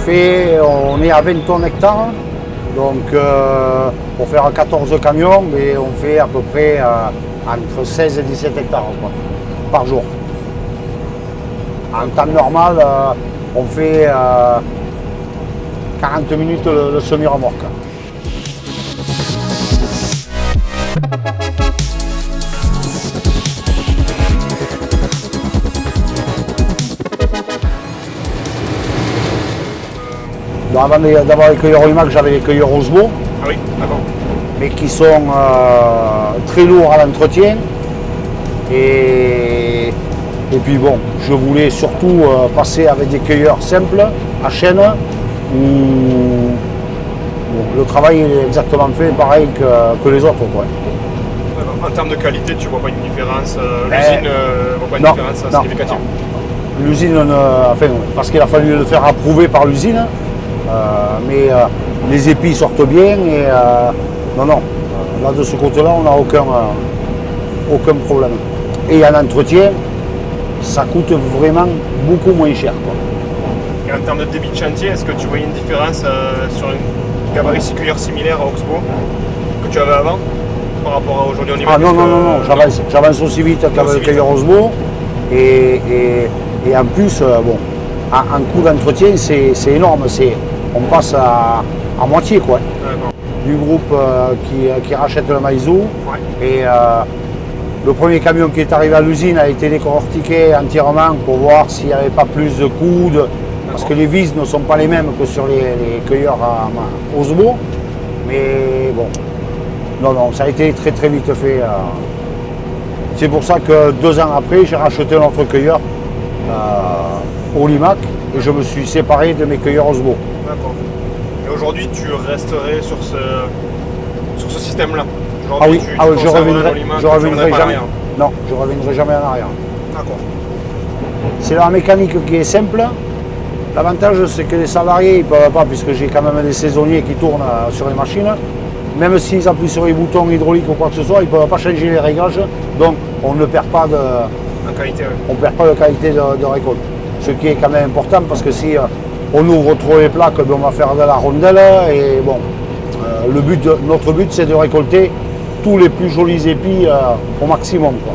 on est à 20 tonnes hectares. Donc pour faire 14 camions, mais on fait à peu près entre 16 et 17 hectares quoi, par jour. En temps normal, on fait 40 minutes le semi-remorque. Avant d'avoir les cueilleurs Olimac, j'avais les cueilleurs Osmo. Ah oui, d'accord. Mais qui sont très lourds à l'entretien. Et puis bon, je voulais surtout passer avec des cueilleurs simples, à chaîne, où le travail est exactement fait pareil que les autres. Quoi. En termes de qualité, tu ne vois pas une différence, l'usine ne voit pas une différence significative? L'usine, enfin, parce qu'il a fallu le faire approuver par l'usine, mais les épis sortent bien et non, là de ce côté-là, on n'a aucun problème. Et en entretien, ça coûte vraiment beaucoup moins cher. Quoi. Et en termes de débit de chantier, est-ce que tu voyais une différence sur un gabarit cueilleur similaire à Oxbow que tu avais avant par rapport à aujourd'hui? Ah non, j'avance aussi vite qu'avec le cueilleur Osmo et en plus, bon, en coût d'entretien, c'est énorme, on passe à moitié quoi. Du groupe qui rachète le maïzou. Ouais. Et le premier camion qui est arrivé à l'usine a été décortiqué entièrement pour voir s'il n'y avait pas plus de coudes, parce que les vis ne sont pas les mêmes que sur les cueilleurs à Osmo. Mais bon, non, ça a été très très vite fait. C'est pour ça que 2 ans après, j'ai racheté notre cueilleur Olimac et je me suis séparé de mes cueilleurs Osmo. D'accord. Et aujourd'hui, tu resterais sur ce système-là? Ah oui, je reviendrai jamais. Non, je reviendrai jamais en arrière. D'accord. C'est la mécanique qui est simple. L'avantage, c'est que les salariés, ils ne peuvent pas, puisque j'ai quand même des saisonniers qui tournent sur les machines. Même s'ils appuient sur les boutons hydrauliques ou quoi que ce soit, ils ne peuvent pas changer les réglages. Donc, on ne perd pas de qualité. Ouais. On perd pas de qualité de récolte. Ce qui est quand même important, parce que si on ouvre trop les plaques, on va faire de la rondelle. Et bon, notre but, c'est de récolter tous les plus jolis épis au maximum. Quoi.